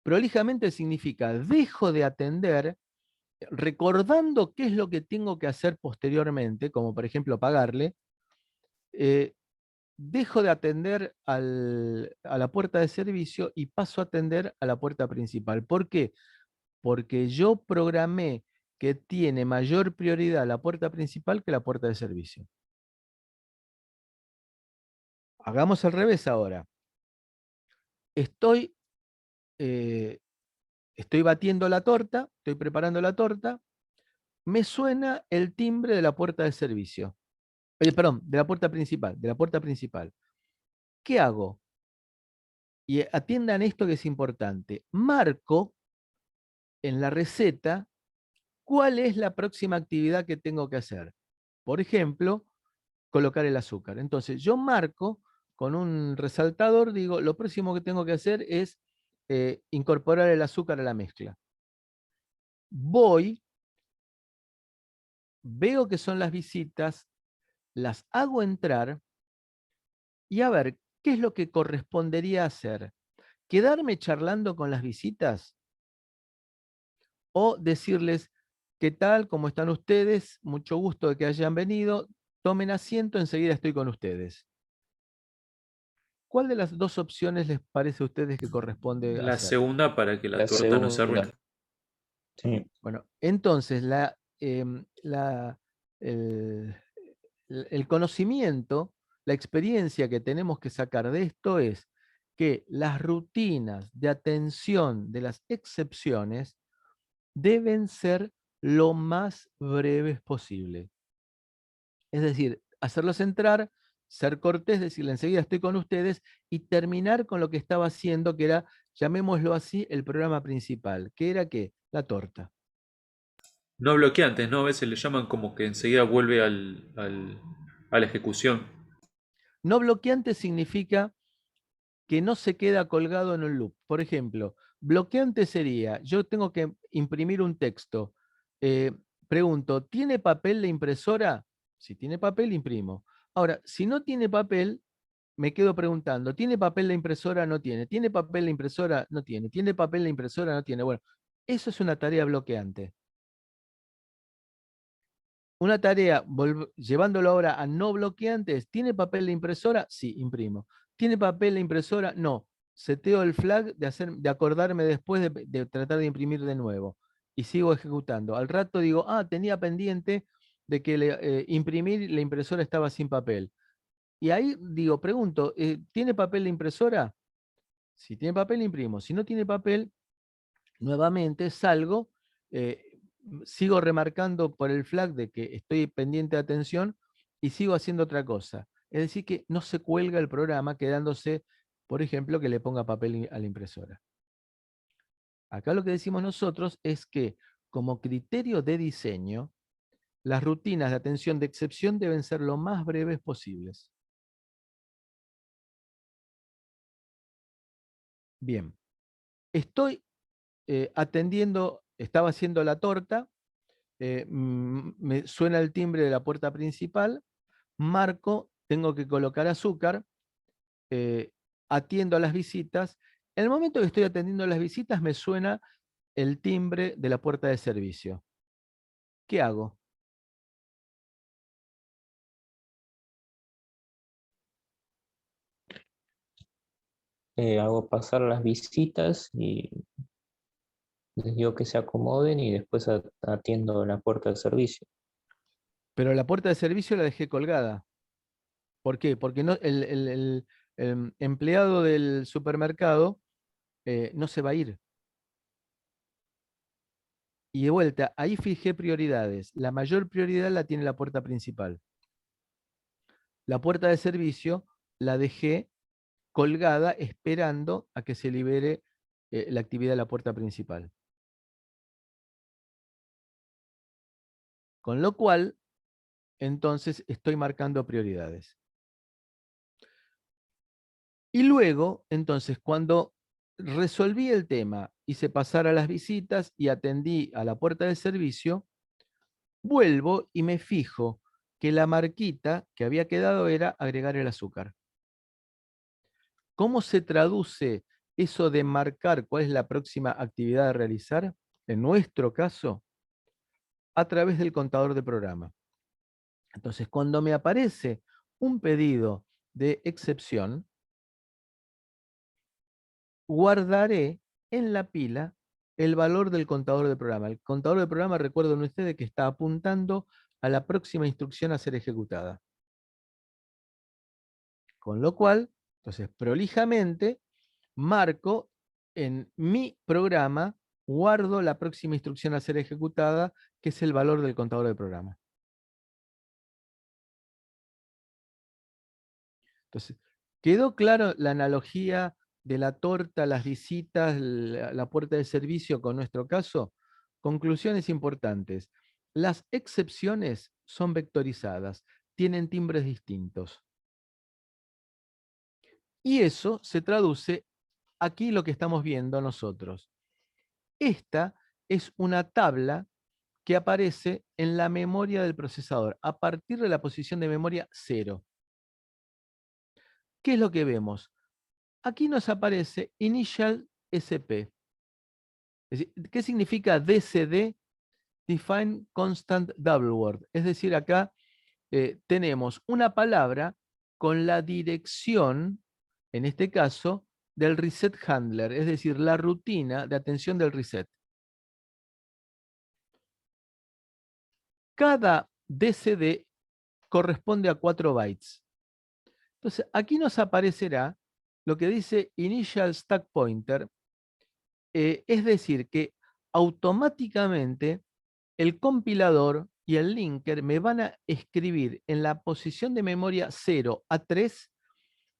Prolijamente significa, dejo de atender recordando qué es lo que tengo que hacer posteriormente, como por ejemplo pagarle, eh, dejo de atender a la puerta de servicio y paso a atender a la puerta principal. ¿Por qué? Porque yo programé que tiene mayor prioridad la puerta principal que la puerta de servicio. Hagamos al revés ahora. Estoy, eh, estoy batiendo la torta, estoy preparando la torta, me suena el timbre de la puerta de servicio. Perdón, de la puerta principal, de la puerta principal. ¿Qué hago? Y atiendan esto que es importante. Marco en la receta cuál es la próxima actividad que tengo que hacer. Por ejemplo, colocar el azúcar. Entonces, yo marco con un resaltador, digo, lo próximo que tengo que hacer es incorporar el azúcar a la mezcla. Voy, veo que son las visitas, las hago entrar y a ver, ¿qué es lo que correspondería hacer? ¿Quedarme charlando con las visitas? ¿O decirles, qué tal, cómo están ustedes? Mucho gusto de que hayan venido, tomen asiento, enseguida estoy con ustedes. ¿Cuál de las dos opciones les parece a ustedes que corresponde La hacer? segunda para que la La torta no se arruine. segunda. Sí. Bueno, entonces el, el conocimiento, la experiencia que tenemos que sacar de esto es que las rutinas de atención de las excepciones deben ser lo más breves posible. Es decir, hacerlos entrar, ser cortés, decirle enseguida estoy con ustedes y terminar con lo que estaba haciendo, que era, llamémoslo así, el programa principal, que era ¿qué? La torta. No bloqueantes, ¿no? A veces le llaman como que enseguida vuelve a la ejecución. No bloqueante significa que no se queda colgado en un loop. Por ejemplo, bloqueante sería, yo tengo que imprimir un texto. eh, Pregunto, ¿tiene papel la impresora? Si tiene papel, imprimo. Ahora, si no tiene papel, me quedo preguntando, ¿tiene papel la impresora? No tiene. ¿Tiene papel la impresora? No tiene. ¿Tiene papel la impresora? No tiene. Bueno, eso es una tarea bloqueante. Una tarea, llevándolo ahora a no bloqueantes, ¿tiene papel la impresora? Sí, imprimo. ¿Tiene papel la impresora? No. Seteo el flag de acordarme después de tratar de imprimir de nuevo. Y sigo ejecutando. Al rato digo, tenía pendiente de que imprimir la impresora estaba sin papel. Y ahí digo, pregunto, ¿tiene papel la impresora? Si tiene papel, imprimo. Si no tiene papel, nuevamente salgo, sigo remarcando por el flag de que estoy pendiente de atención y sigo haciendo otra cosa. Es decir, que no se cuelga el programa quedándose, por ejemplo, que le ponga papel a la impresora. Acá lo que decimos nosotros es que como criterio de diseño, las rutinas de atención de excepción deben ser lo más breves posibles. Bien, estoy atendiendo, estaba haciendo la torta, me suena el timbre de la puerta principal, marco, tengo que colocar azúcar, eh, atiendo a las visitas. En el momento que estoy atendiendo a las visitas me suena el timbre de la puerta de servicio. ¿Qué hago? Hago pasar las visitas y les digo que se acomoden y después atiendo la puerta de servicio. Pero la puerta de servicio la dejé colgada. ¿Por qué? Porque no, el empleado del supermercado no se va a ir. Y de vuelta, ahí fijé prioridades. La mayor prioridad la tiene la puerta principal. La puerta de servicio la dejé colgada esperando a que se libere la actividad de la puerta principal. Con lo cual, entonces estoy marcando prioridades. Y luego, entonces, cuando resolví el tema, hice pasar a las visitas y atendí a la puerta de servicio, vuelvo y me fijo que la marquita que había quedado era agregar el azúcar. ¿Cómo se traduce eso de marcar cuál es la próxima actividad a realizar? En nuestro caso, a través del contador de programa. Entonces, cuando me aparece un pedido de excepción, guardaré en la pila el valor del contador de programa. El contador de programa, recuerden ustedes que está apuntando a la próxima instrucción a ser ejecutada. Con lo cual, entonces, prolijamente, marco en mi programa, guardo la próxima instrucción a ser ejecutada, que es el valor del contador de programa. Entonces, ¿quedó claro la analogía de la torta, las visitas, la puerta de servicio con nuestro caso? Conclusiones importantes. Las excepciones son vectorizadas, tienen timbres distintos. Y eso se traduce aquí lo que estamos viendo nosotros. Esta es una tabla que aparece en la memoria del procesador a partir de la posición de memoria 0. ¿Qué es lo que vemos? Aquí nos aparece Initial SP. Es decir, ¿qué significa DCD? Define Constant Double Word. Es decir, acá tenemos una palabra con la dirección, en este caso, del reset handler, es decir, la rutina de atención del reset. Cada DCD corresponde a 4 bytes. Entonces, aquí nos aparecerá lo que dice Initial Stack Pointer, es decir, que automáticamente el compilador y el linker me van a escribir en la posición de memoria 0 a 3,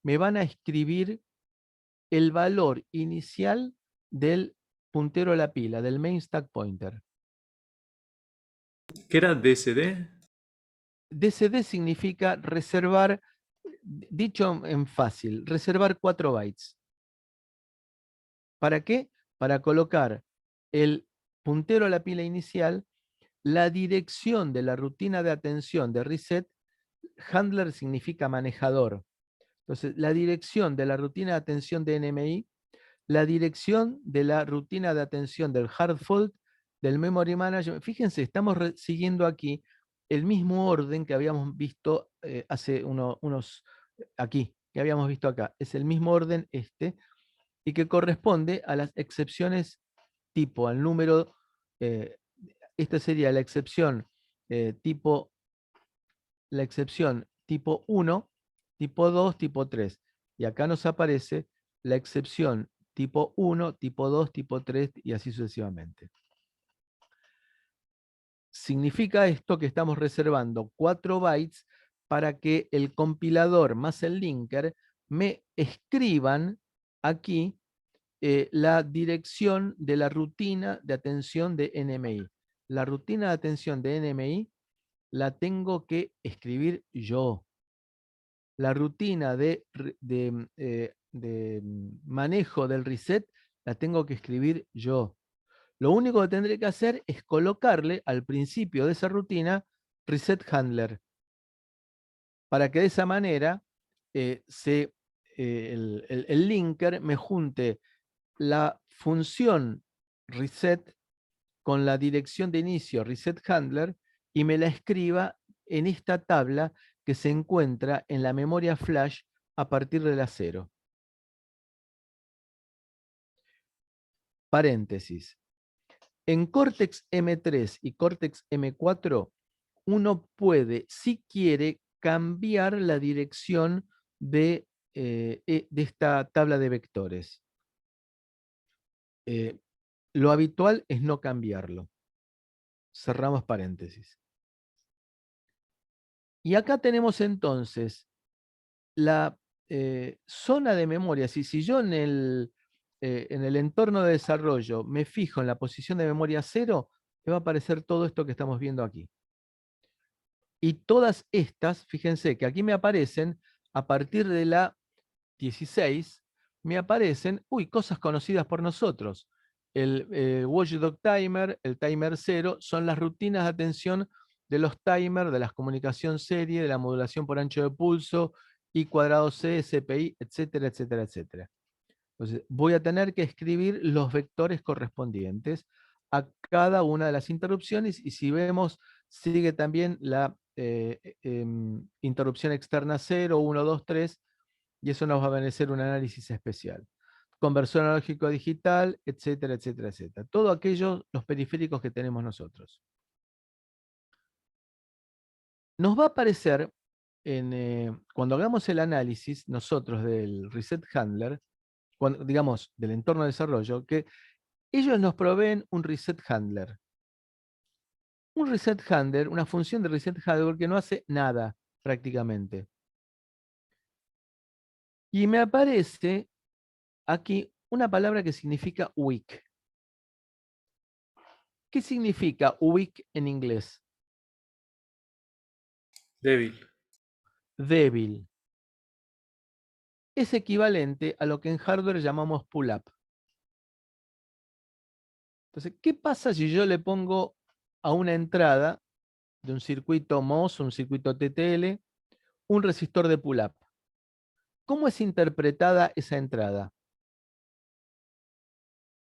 me van a escribir el valor inicial del puntero a la pila, del main stack pointer. ¿Qué era DSD? DCD significa reservar, dicho en fácil, reservar 4 bytes. ¿Para qué? Para colocar el puntero a la pila inicial, la dirección de la rutina de atención de reset. Handler significa manejador. Entonces, la dirección de la rutina de atención de NMI, la dirección de la rutina de atención del hard fault, del memory management. Fíjense, estamos siguiendo aquí el mismo orden que habíamos visto hace aquí, que habíamos visto acá. Es el mismo orden este, y que corresponde a las excepciones tipo, al número, esta sería la excepción tipo, la excepción tipo 1, tipo 2, tipo 3. Y acá nos aparece la excepción tipo 1, tipo 2, tipo 3 y así sucesivamente. Significa esto que estamos reservando 4 bytes para que el compilador más el linker me escriban aquí la dirección de la rutina de atención de NMI. La rutina de atención de NMI la tengo que escribir yo. La rutina de manejo del reset la tengo que escribir yo. Lo único que tendré que hacer es colocarle al principio de esa rutina reset handler, para que de esa manera el linker me junte la función reset con la dirección de inicio reset handler y me la escriba en esta tabla que se encuentra en la memoria flash a partir de la 0. Paréntesis. En Cortex M3 y Cortex M4, uno puede, si quiere, cambiar la dirección de esta tabla de vectores. Lo habitual es no cambiarlo. Cerramos paréntesis. Y acá tenemos entonces la zona de memoria. Si yo en el entorno de desarrollo me fijo en la posición de memoria 0, me va a aparecer todo esto que estamos viendo aquí. Y todas estas, fíjense que aquí me aparecen, a partir de la 16, me aparecen, cosas conocidas por nosotros. El Watchdog Timer, el Timer 0, son las rutinas de atención de los timers, de las comunicación serie, de la modulación por ancho de pulso, I²C, SPI, etcétera, etcétera, etcétera. Entonces, voy a tener que escribir los vectores correspondientes a cada una de las interrupciones, y si vemos, sigue también la interrupción externa 0, 1, 2, 3, y eso nos va a beneficiar un análisis especial. Conversor analógico digital, etcétera, etcétera, etcétera. Todo aquello, los periféricos que tenemos nosotros. Nos va a aparecer, cuando hagamos el análisis nosotros del Reset Handler, digamos, del entorno de desarrollo, que ellos nos proveen un Reset Handler. Un Reset Handler, una función de Reset Handler que no hace nada prácticamente. Y me aparece aquí una palabra que significa weak. ¿Qué significa weak en inglés? Débil. Débil. Es equivalente a lo que en hardware llamamos pull-up. Entonces, ¿qué pasa si yo le pongo a una entrada de un circuito MOS, un circuito TTL, un resistor de pull-up? ¿Cómo es interpretada esa entrada?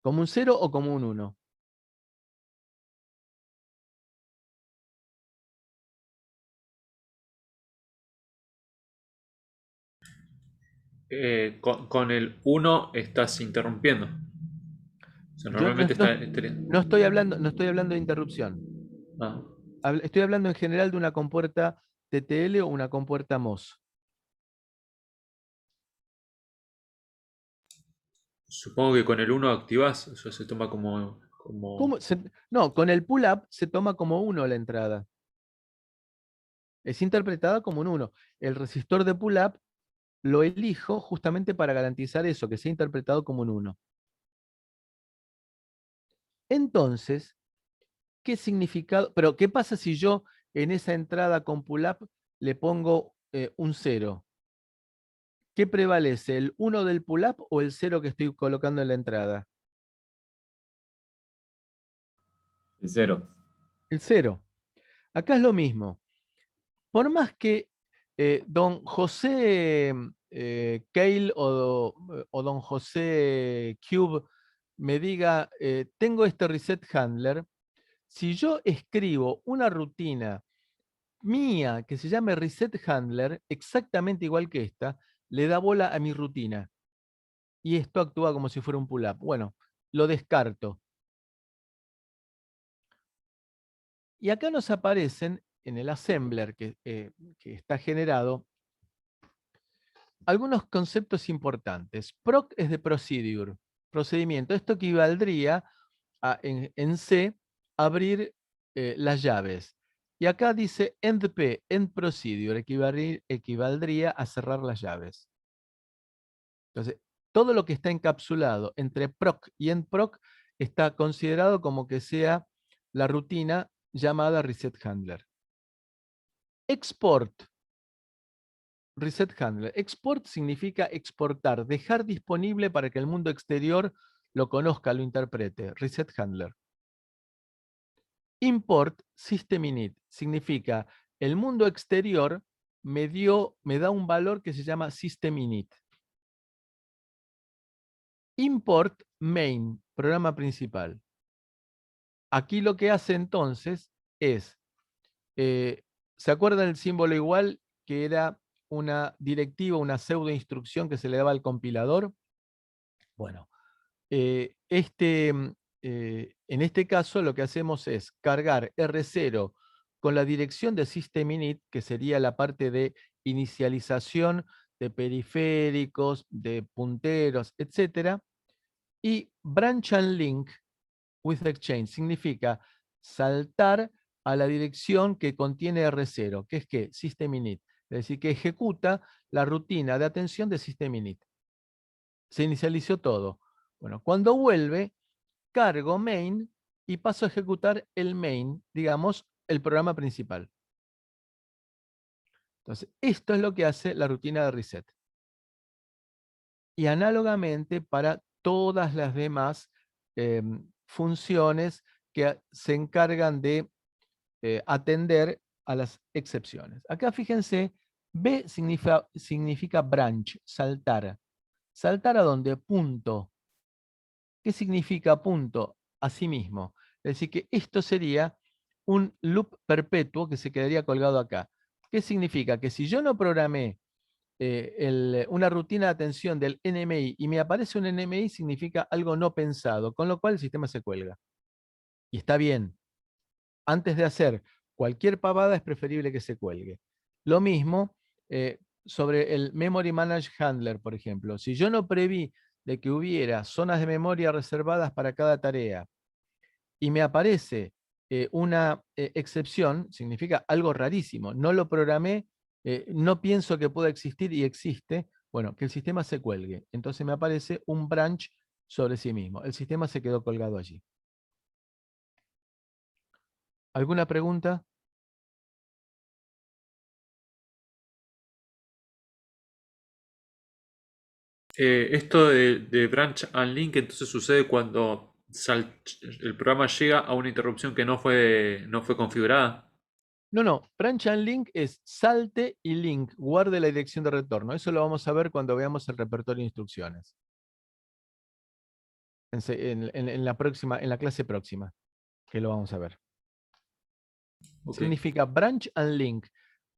¿Como un 0 o como un 1? Con el 1 estás interrumpiendo. O sea, Yo normalmente está. no estoy hablando de interrupción. Ah, Estoy hablando en general de una compuerta TTL o una compuerta MOS. supongo que con el 1 activas, eso se toma No, con el pull-up se toma como 1 la entrada. Es interpretada como un 1. El resistor de pull-up lo elijo justamente para garantizar eso, que sea interpretado como un 1. Entonces, ¿qué significado? Pero, ¿qué pasa si yo en esa entrada con pull-up le pongo un 0? ¿Qué prevalece, el 1 del pull-up o el 0 que estoy colocando en la entrada? El 0. El 0. Acá es lo mismo. Por más que don José Keil o don José Cube me diga, tengo este reset handler, si yo escribo una rutina mía que se llame reset handler, exactamente igual que esta, le da bola a mi rutina. Y esto actúa como si fuera un pull-up. Bueno, lo descarto. Y acá nos aparecen en el assembler que está generado algunos conceptos importantes. Proc es de procedure, procedimiento. Esto equivaldría a, en C, abrir las llaves. Y acá dice end P, end procedure, equivaldría a cerrar las llaves. Entonces, todo lo que está encapsulado entre proc y end proc está considerado como que sea la rutina llamada reset handler. Export. Reset handler. Export significa exportar, dejar disponible para que el mundo exterior lo conozca, lo interprete. Reset handler. Import system init significa el mundo exterior me da un valor que se llama system init. Import main, programa principal. Aquí lo que hace entonces es, ¿se acuerdan el símbolo igual que era una directiva, una pseudo instrucción que se le daba al compilador? Bueno, en este caso lo que hacemos es cargar R0 con la dirección de system init, que sería la parte de inicialización de periféricos, de punteros, etc. Y branch and link with exchange significa saltar a la dirección que contiene R0, que es que system init, es decir, que ejecuta la rutina de atención de system init. Se inicializó todo. Bueno, cuando vuelve, cargo main y paso a ejecutar el main, digamos, el programa principal. Entonces, esto es lo que hace la rutina de reset. Y análogamente para todas las demás funciones que se encargan de atender a las excepciones. Acá fíjense, B significa branch, saltar. ¿Saltar a dónde? Punto. ¿Qué significa punto? a sí mismo. Es decir, que esto sería un loop perpetuo que se quedaría colgado acá. ¿Qué significa? Que si yo no programé una rutina de atención del NMI y me aparece un NMI, significa algo no pensado, con lo cual el sistema se cuelga. Y está bien. Antes de hacer cualquier pavada es preferible que se cuelgue. Lo mismo sobre el Memory Manage Handler, por ejemplo. Si yo no preví de que hubiera zonas de memoria reservadas para cada tarea y me aparece una excepción, significa algo rarísimo. No lo programé, no pienso que pueda existir y existe. Bueno, que el sistema se cuelgue. Entonces me aparece un branch sobre sí mismo. El sistema se quedó colgado allí. ¿Alguna pregunta? Esto de branch unlink entonces sucede cuando el programa llega a una interrupción que no fue configurada. No, branch and link es salte y link, guarde la dirección de retorno. Eso lo vamos a ver cuando veamos el repertorio de instrucciones. En la próxima, en la clase próxima, que lo vamos a ver. Ok. Significa branch and link.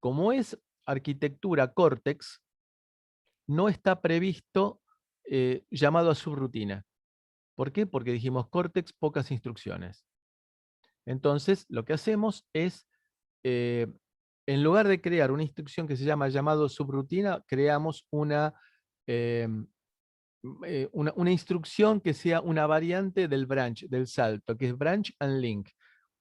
Como es arquitectura Cortex, no está previsto llamado a subrutina. ¿Por qué? Porque dijimos Cortex, pocas instrucciones. Entonces, lo que hacemos es, en lugar de crear una instrucción que se llama llamado subrutina, creamos eh, una instrucción que sea una variante del branch, del salto, que es branch and link.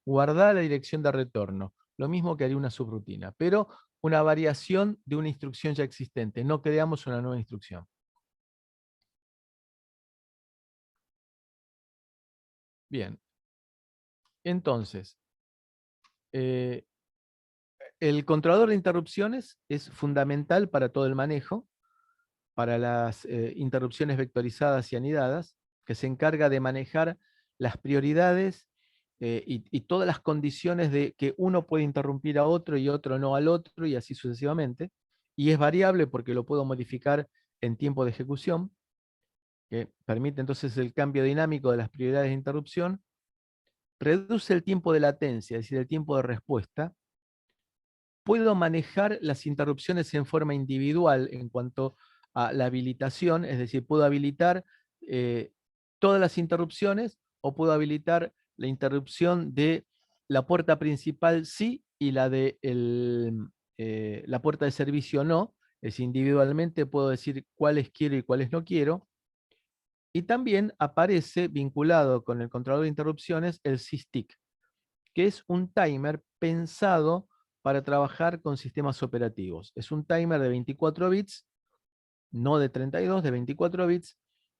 Guardar la dirección de retorno. Lo mismo que haría una subrutina, pero una variación de una instrucción ya existente. No creamos una nueva instrucción. Bien. Entonces, el controlador de interrupciones es fundamental para todo el manejo, para las interrupciones vectorizadas y anidadas, que se encarga de manejar las prioridades y todas las condiciones de que uno puede interrumpir a otro y otro no al otro, y así sucesivamente. Y es variable porque lo puedo modificar en tiempo de ejecución, que permite entonces el cambio dinámico de las prioridades de interrupción. Reduce el tiempo de latencia, es decir, el tiempo de respuesta. Puedo manejar las interrupciones en forma individual en cuanto a la habilitación, es decir, puedo habilitar todas las interrupciones o puedo habilitar la interrupción de la puerta principal sí y la de la puerta de servicio no. Es decir, individualmente puedo decir cuáles quiero y cuáles no quiero. Y también aparece vinculado con el controlador de interrupciones el SysTick, que es un timer pensado para trabajar con sistemas operativos. Es un timer de 24 bits, no de 32, de 24 bits.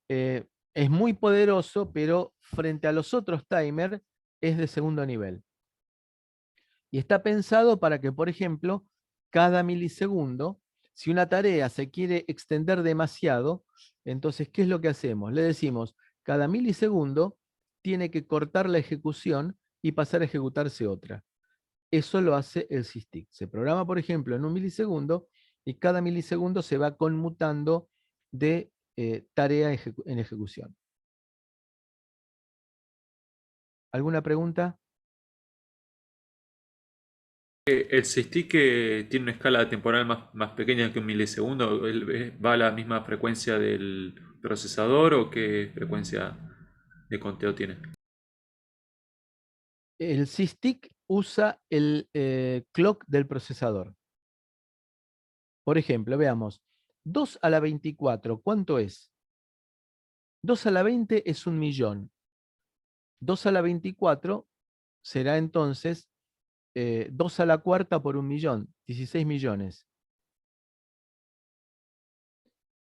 Es muy poderoso, pero frente a los otros timers es de segundo nivel. Y está pensado para que, por ejemplo, cada milisegundo, si una tarea se quiere extender demasiado, entonces, ¿qué es lo que hacemos? Le decimos, cada milisegundo tiene que cortar la ejecución y pasar a ejecutarse otra. Eso lo hace el SysTick. Se programa, por ejemplo, en un milisegundo y cada milisegundo se va conmutando de tarea en ejecución. ¿Alguna pregunta? ¿El SysTick tiene una escala temporal más pequeña que un milisegundo? ¿Va a la misma frecuencia del procesador o qué frecuencia de conteo tiene? El SysTick usa el clock del procesador. Por ejemplo, veamos, 2 a la 24, ¿cuánto es? 2 a la 20 es 1.000.000. 2 a la 24 será entonces 2 a la cuarta por 1.000.000, 16 millones.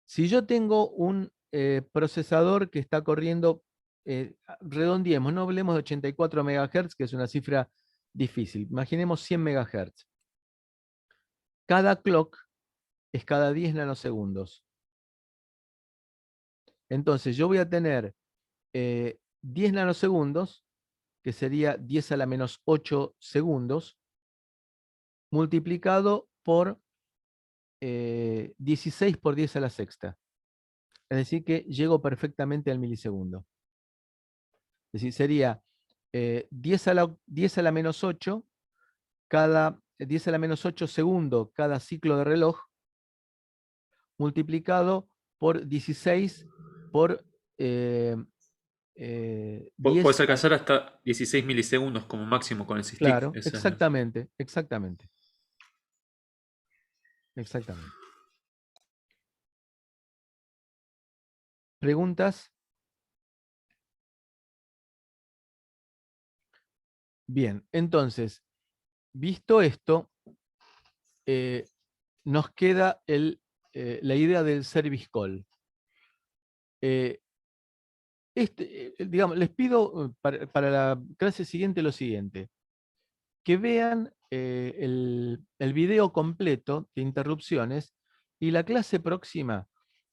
Si yo tengo un procesador que está corriendo, redondeemos, no hablemos de 84 MHz, que es una cifra difícil. Imaginemos 100 MHz. Cada clock es cada 10 nanosegundos. Entonces yo voy a tener 10 nanosegundos, que sería 10 a la menos 8 segundos, multiplicado por 16 por 10 a la sexta. Es decir que llego perfectamente al milisegundo. Es decir, sería 10 a la menos 8, 10 a la menos 8 segundos cada ciclo de reloj, multiplicado por 16 por 10. Puedes alcanzar hasta 16 milisegundos como máximo con el SysTick. Claro, Esa es la- exactamente, exactamente. Exactamente. ¿Preguntas? Bien, entonces, visto esto, nos queda la idea del service call. Digamos, les pido para la clase siguiente lo siguiente, que vean el video completo de interrupciones y la clase próxima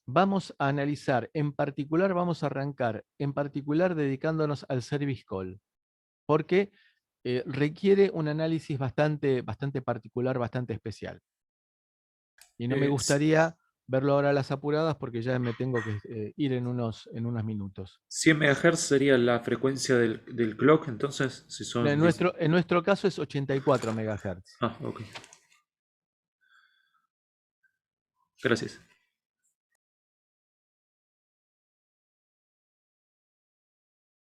vamos a analizar, en particular vamos a arrancar, en particular dedicándonos al service call, porque requiere un análisis bastante particular, bastante especial. Y no me gustaría verlo ahora a las apuradas porque ya me tengo que ir en unos minutos. 100 MHz sería la frecuencia del clock, entonces, si son... En nuestro caso es 84 MHz. Ah, ok. Gracias.